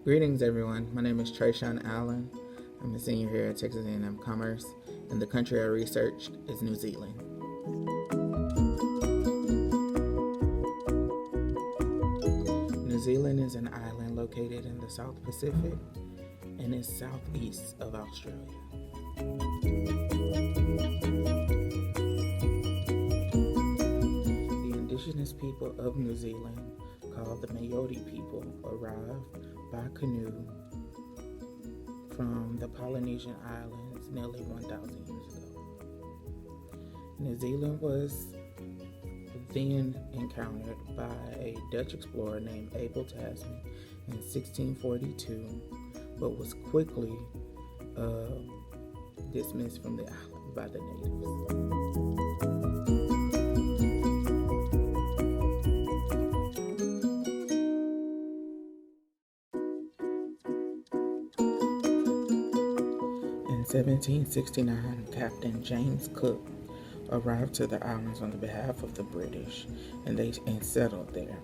Greetings, everyone. My name is Trayshawn Allen. I'm a senior here at Texas A&M Commerce, and the country I researched is New Zealand. New Zealand is an island located in the South Pacific and is southeast of Australia. The indigenous people of New Zealand, called the Maori people, arrived by canoe from the Polynesian islands nearly 1,000 years ago. New Zealand was then encountered by a Dutch explorer named Abel Tasman in 1642, but was quickly dismissed from the island by the natives. In 1769, Captain James Cook arrived to the islands on the behalf of the British and settled there.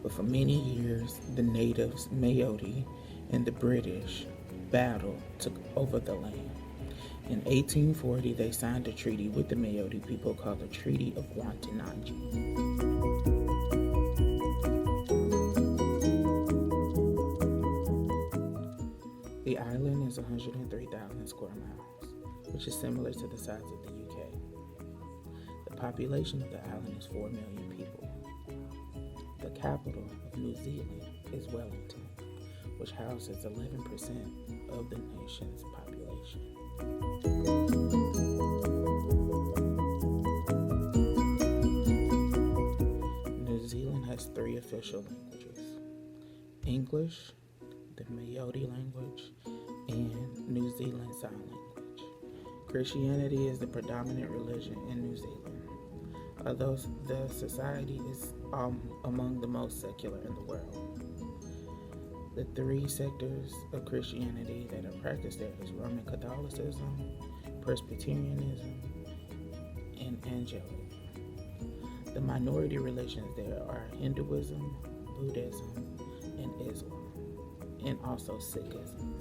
But for many years, the natives, Maori, and the British battled, took over the land. In 1840, they signed a treaty with the Maori people called the Treaty of Watanagi. The island is 103,000 square miles, which is similar to the size of the UK. The population of the island is 4 million people. The capital of New Zealand is Wellington, which houses 11% of the nation's population. New Zealand has 3 official languages: English, the Maori language, and New Zealand Sign Language. Christianity is the predominant religion in New Zealand, although the society is among the most secular in the world. The 3 sectors of Christianity that are practiced there is Roman Catholicism, Presbyterianism, and Anglicanism. The minority religions there are Hinduism, Buddhism, and Islam, and also Sikhism.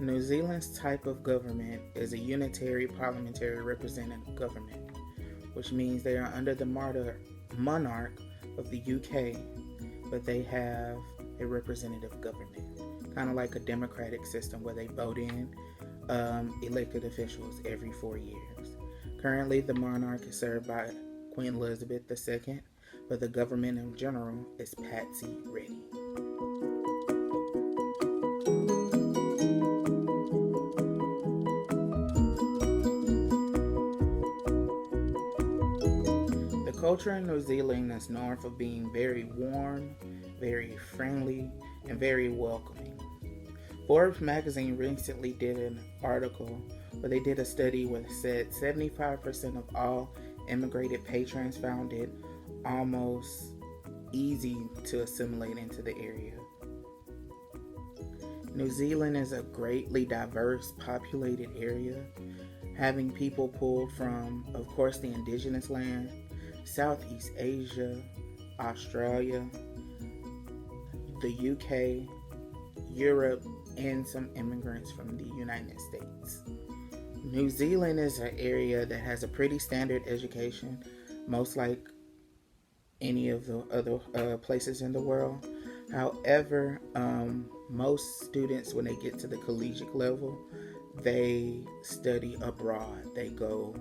New Zealand's type of government is a unitary parliamentary representative government, which means they are under the monarch of the UK, but they have a representative government, kind of like a democratic system where they vote in elected officials every 4 years. Currently, the monarch is served by Queen Elizabeth II, but the government in general is Patsy Reddy. The culture in New Zealand is known for being very warm, very friendly, and very welcoming. Forbes magazine recently did an article where they did a study where it said 75% of all immigrated patrons found it almost easy to assimilate into the area. New Zealand is a greatly diverse, populated area, having people pulled from, of course, the indigenous land, Southeast Asia, Australia, the UK, Europe, and some immigrants from the United States. New Zealand is an area that has a pretty standard education, most like any of the other places in the world. However, most students, when they get to the collegiate level, they study abroad. They go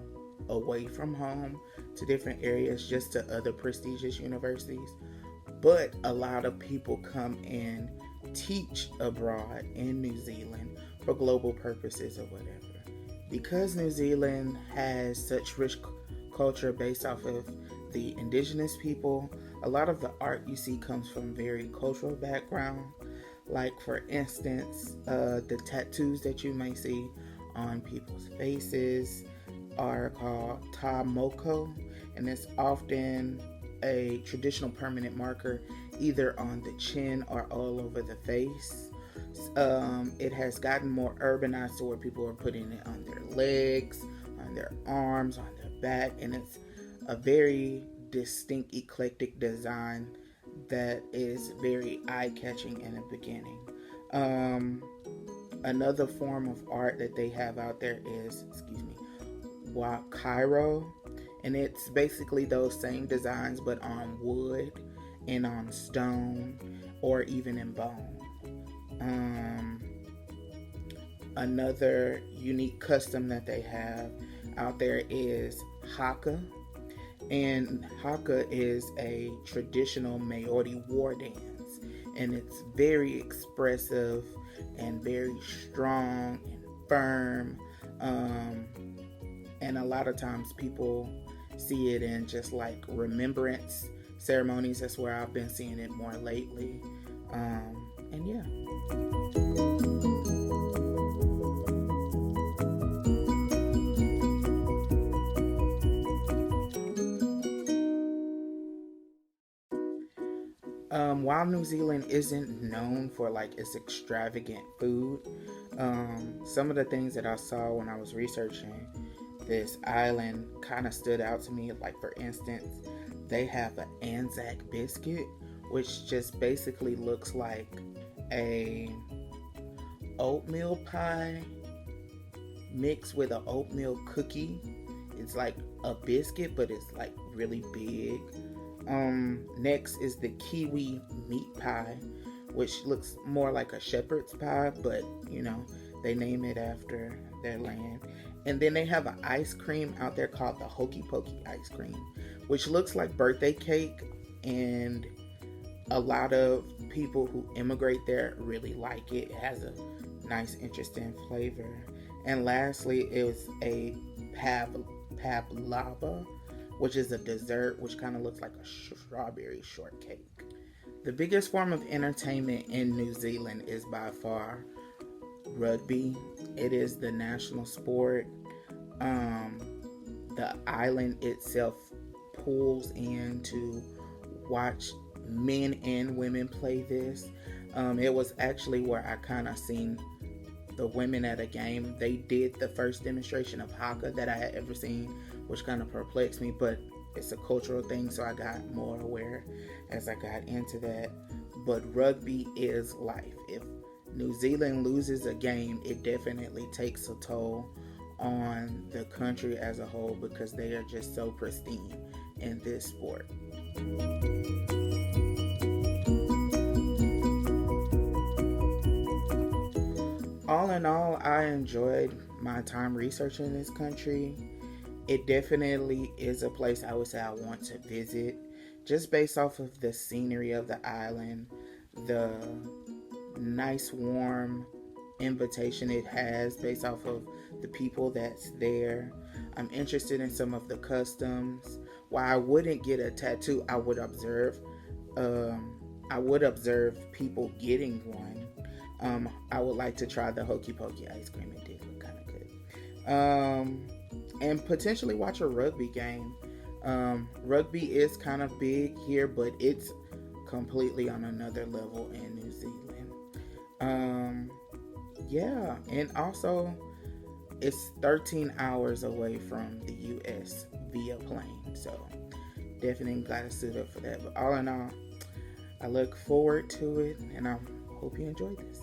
away from home to different areas, just to other prestigious universities. But a lot of people come and teach abroad in New Zealand for global purposes or whatever. Because New Zealand has such rich culture based off of the indigenous people, a lot of the art you see comes from very cultural background. Like, for instance, the tattoos that you may see on people's faces are called ta moko, and it's often a traditional permanent marker either on the chin or all over the face. It has gotten more urbanized to where people are putting it on their legs, on their arms, on their back, and it's a very distinct, eclectic design that is very eye-catching in the beginning. Another form of art that they have out there is, Cairo, and it's basically those same designs but on wood and on stone or even in bone. Another unique custom that they have out there is haka, and haka is a traditional Maori war dance, and it's very expressive and very strong and firm, and a lot of times people see it in just like remembrance ceremonies. That's where I've been seeing it more lately, and yeah. While New Zealand isn't known for like its extravagant food, some of the things that I saw when I was researching this island kind of stood out to me. Like, for instance, they have an Anzac biscuit, which just basically looks like a oatmeal pie mixed with an oatmeal cookie. It's like a biscuit, but it's like really big. Next is the kiwi meat pie, which looks more like a shepherd's pie, but you know, they name it after their land. And then they have an ice cream out there called the Hokey Pokey ice cream, which looks like birthday cake, and a lot of people who immigrate there really like it. It has a nice, interesting flavor. And lastly is a pavlova, which is a dessert which kind of looks like a strawberry shortcake. The biggest form of entertainment in New Zealand is by far rugby. It is the national sport. The island itself pulls in to watch men and women play this. It was actually where I kind of seen the women at a game. They did the first demonstration of haka that I had ever seen, which kind of perplexed me, but it's a cultural thing, so I got more aware as I got into that. But rugby is life. If New Zealand loses a game, it definitely takes a toll on the country as a whole, because they are just so pristine in this sport. All in all, I enjoyed my time researching this country. It definitely is a place I would say I want to visit, just based off of the scenery of the island, the nice warm invitation it has based off of the people that's there. I'm interested in some of the customs. While I wouldn't get a tattoo, I would observe people getting one. I would like to try the Hokey Pokey ice cream. It did look kind of good. And potentially watch a rugby game. Rugby is kind of big here, but it's completely on another level in New Zealand. Yeah, and also it's 13 hours away from the US via plane, so definitely gotta suit up for that. But all in all, I look forward to it, and I hope you enjoy this.